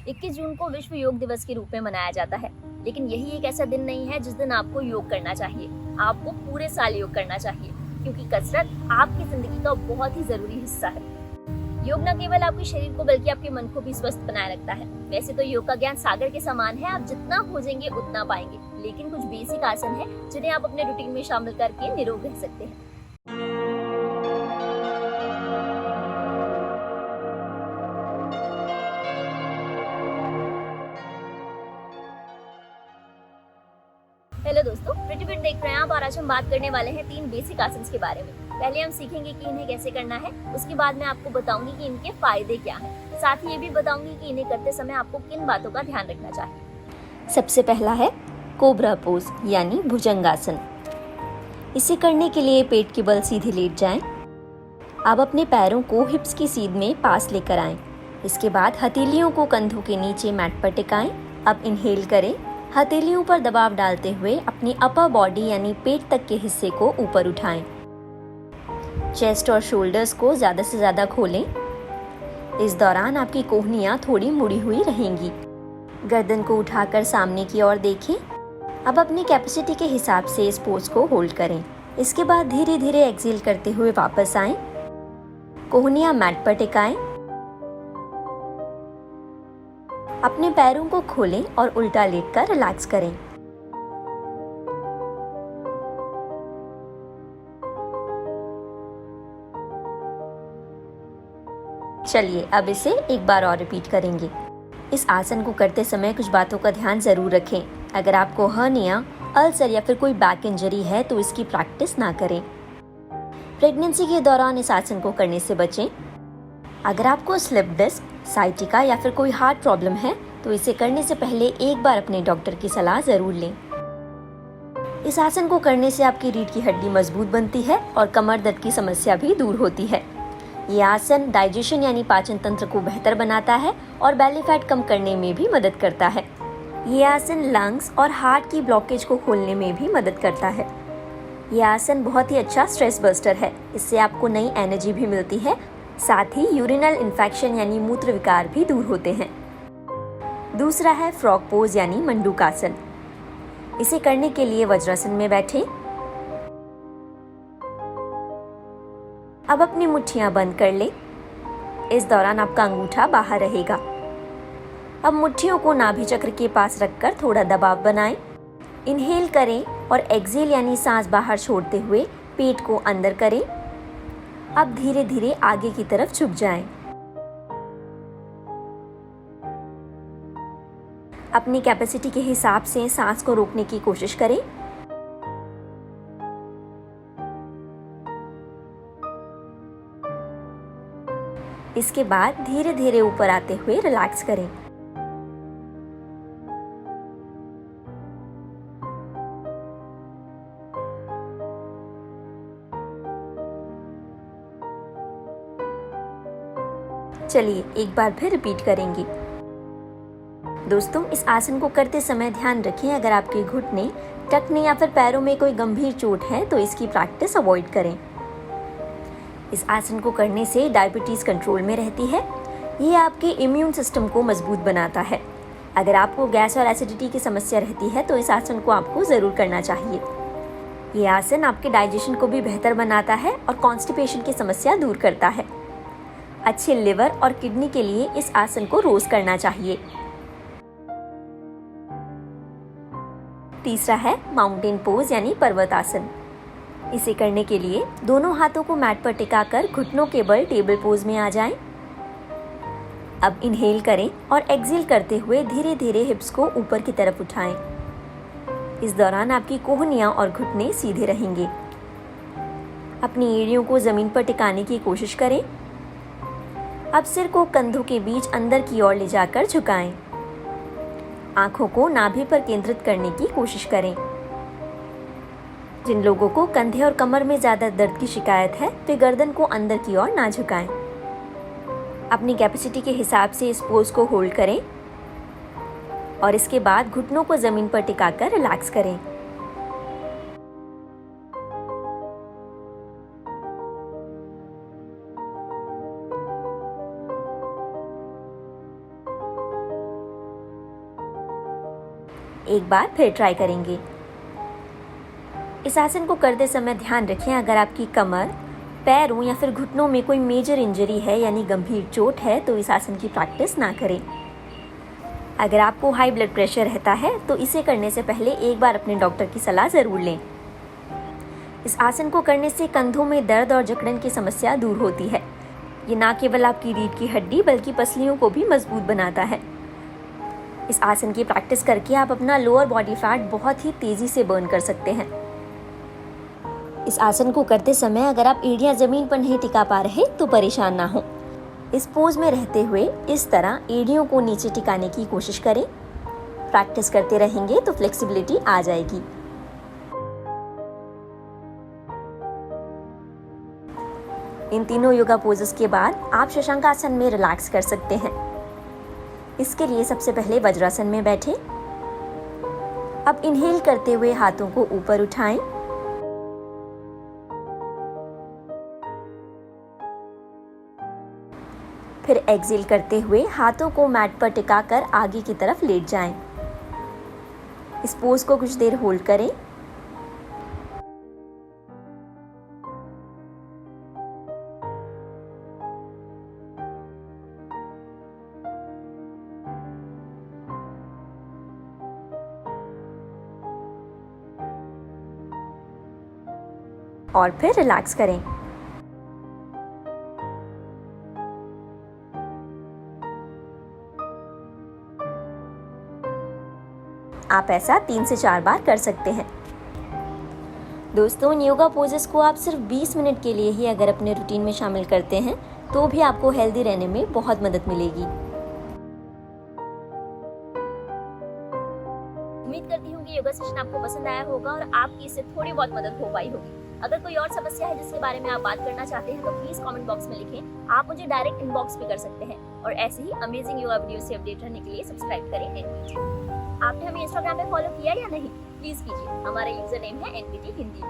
21 जून को विश्व योग दिवस के रूप में मनाया जाता है, लेकिन यही एक ऐसा दिन नहीं है जिस दिन आपको योग करना चाहिए। आपको पूरे साल योग करना चाहिए, क्योंकि कसरत आपकी जिंदगी का बहुत ही जरूरी हिस्सा है। योग न केवल आपके शरीर को बल्कि आपके मन को भी स्वस्थ बनाए रखता है। वैसे तो योग का ज्ञान सागर के समान है, आप जितना खोजेंगे उतना पाएंगे, लेकिन कुछ बेसिक आसन है जिन्हें आप अपने रूटीन में शामिल करके निरोग रह सकते हैं। हेलो दोस्तों, प्रिटी फिट देख रहे हैं आप और आज हम बात करने वाले हैं 3 बेसिक आसन के बारे में। पहले हम सीखेंगे कि इन्हें कैसे करना है, उसके बाद मैं आपको बताऊंगी कि इनके फायदे क्या हैं। साथ ही ये भी बताऊंगी कि इन्हें करते समय आपको किन बातों का ध्यान रखना चाहिए। सबसे पहला है कोबरा पोज यानी भुजंगासन। इसे करने के लिए पेट के बल सीधे लेट जाएं। अब अपने पैरों को हिप्स की सीध में पास लेकर आएं। इसके बाद हथेलियों को कंधों के नीचे मैट पर टिकाएं। अब इनहेल करें। हथेलियों पर दबाव डालते हुए अपनी अपर बॉडी यानी पेट तक के हिस्से को ऊपर उठाएं। चेस्ट और शोल्डर्स को ज़्यादा से ज़्यादा खोलें। इस दौरान आपकी कोहनियाँ थोड़ी मुड़ी हुई रहेंगी। गर्दन को उठाकर सामने की ओर देखें। अब अपनी कैपेसिटी के हिसाब से इस पोज को होल्ड करें। इसके बाद धीरे धीरे एक्सेल करते हुए वापस आएं। कोहनियाँ मैट पर टिकाएं। अपने पैरों को खोलें और उल्टा लेटकर रिलैक्स करें। चलिए अब इसे एक बार और रिपीट करेंगे। इस आसन को करते समय कुछ बातों का ध्यान जरूर रखें। अगर आपको हर्निया, अल्सर या फिर कोई बैक इंजरी है तो इसकी प्रैक्टिस ना करें। प्रेगनेंसी के दौरान इस आसन को करने से बचें। अगर आपको स्लिप डिस्क, साइटिका या फिर कोई हार्ट प्रॉब्लम है तो इसे करने से पहले एक बार अपने डॉक्टर की सलाह जरूर लें। इस आसन को करने से आपकी रीढ़ की हड्डी मजबूत बनती है और कमर दर्द की समस्या भी दूर होती है। ये आसन डाइजेशन यानी पाचन तंत्र को बेहतर बनाता है और बेली फैट कम करने में भी मदद करता है। ये आसन लंग्स और हार्ट की ब्लॉकेज को खोलने में भी मदद करता है। ये आसन बहुत ही अच्छा स्ट्रेस बस्टर है। इससे आपको नई एनर्जी भी मिलती है। साथ ही यूरिनल इन्फेक्शन यानी मूत्र विकार भी दूर होते हैं। दूसरा है फ्रॉग पोज यानी मंडूकासन। इसे करने के लिए वज्रासन में बैठें। अब अपनी मुट्ठियां बंद कर लें। इस दौरान आपका अंगूठा बाहर रहेगा। अब मुट्ठियों को नाभि चक्र के पास रखकर थोड़ा दबाव बनाएं। इनहेल करें और एक्सेल यानी सांस बाहर छोड़ते हुए पेट को अंदर करें। अब धीरे धीरे आगे की तरफ झुक जाएं। अपनी कैपेसिटी के हिसाब से सांस को रोकने की कोशिश करें। इसके बाद धीरे धीरे ऊपर आते हुए रिलैक्स करें। चलिए एक बार फिर रिपीट करेंगे। दोस्तों, इस आसन को करते समय ध्यान रखें, अगर आपके घुटने, टखने या फिर पैरों में कोई गंभीर चोट है तो इसकी प्रैक्टिस अवॉइड करें। इस आसन को करने से डायबिटीज कंट्रोल में रहती है। ये आपके इम्यून सिस्टम को मजबूत बनाता है। अगर आपको गैस और एसिडिटी की समस्या रहती है तो इस आसन को आपको ज़रूर करना चाहिए। ये आसन आपके डाइजेशन को भी बेहतर बनाता है और कॉन्स्टिपेशन की समस्या दूर करता है। अच्छे लिवर और किडनी के लिए इस आसन को रोज करना चाहिए। तीसरा है माउंटेन पोज यानी पर्वत आसन। इसे करने के लिए दोनों हाथों को मैट पर टिकाकर घुटनों के बल टेबल पोज में आ जाएं। अब इनहेल करें और एक्सेल करते हुए धीरे धीरे हिप्स को ऊपर की तरफ उठाएं। इस दौरान आपकी कोहनियां और घुटने सीधे रहेंगे। अपनी एड़ियों को जमीन पर टिकाने की कोशिश करें। अब सिर को कंधों के बीच अंदर की ओर ले जाकर झुकाएं। आंखों को नाभि पर केंद्रित करने की कोशिश करें। जिन लोगों को कंधे और कमर में ज्यादा दर्द की शिकायत है वे गर्दन को अंदर की ओर ना झुकाएं। अपनी कैपेसिटी के हिसाब से इस पोज को होल्ड करें और इसके बाद घुटनों को जमीन पर टिकाकर रिलैक्स करें। एक बार फिर ट्राई करेंगे। इस आसन को करते समय ध्यान रखें, अगर आपकी कमर, पैरों या फिर घुटनों में कोई मेजर इंजरी है यानी गंभीर चोट है तो इस आसन की प्रैक्टिस ना करें। अगर आपको हाई ब्लड प्रेशर रहता है तो इसे करने से पहले एक बार अपने डॉक्टर की सलाह ज़रूर लें। इस आसन को करने से कंधों में दर्द और जकड़न की समस्या दूर होती है। ये ना केवल आपकी रीढ़ की हड्डी बल्कि पसलियों को भी मजबूत बनाता है। इस आसन की प्रैक्टिस करके आप अपना लोअर बॉडी फैट बहुत ही तेज़ी से बर्न कर सकते हैं। इस आसन को करते समय अगर आप एड़ियां ज़मीन पर नहीं टिका पा रहे तो परेशान ना हो। इस पोज में रहते हुए इस तरह एड़ियों को नीचे टिकाने की कोशिश करें। प्रैक्टिस करते रहेंगे तो फ्लेक्सिबिलिटी आ जाएगी। इन तीनों योगा पोजेस के बाद आप शशांकासन में रिलैक्स कर सकते हैं। इसके लिए सबसे पहले वज्रासन में बैठें। अब इनहेल करते हुए हाथों को ऊपर उठाएं। फिर एक्सेल करते हुए हाथों को मैट पर टिकाकर आगे की तरफ लेट जाएं। इस पोज को कुछ देर होल्ड करें। और फिर रिलैक्स करें। आप ऐसा 3 से 4 बार कर सकते हैं। दोस्तों, इन योगा पोजेस को आप सिर्फ 20 मिनट के लिए ही अगर अपने रूटीन में शामिल करते हैं तो भी आपको हेल्दी रहने में बहुत मदद मिलेगी। उम्मीद करती हूँ कि योगा सेशन आपको पसंद आया होगा और आपकी इससे थोड़ी बहुत मदद हो पाई होगी। अगर कोई और समस्या है जिसके बारे में आप बात करना चाहते हैं तो प्लीज कमेंट बॉक्स में लिखें। आप मुझे डायरेक्ट इनबॉक्स भी कर सकते हैं। और ऐसे ही अमेजिंग योगा वीडियो से अपडेट रहने के लिए सब्सक्राइब करें एनबीटी। आपने हमें इंस्टाग्राम पे फॉलो किया या नहीं, प्लीज कीजिए। हमारा यूजर नेम है एनबीटी हिंदी।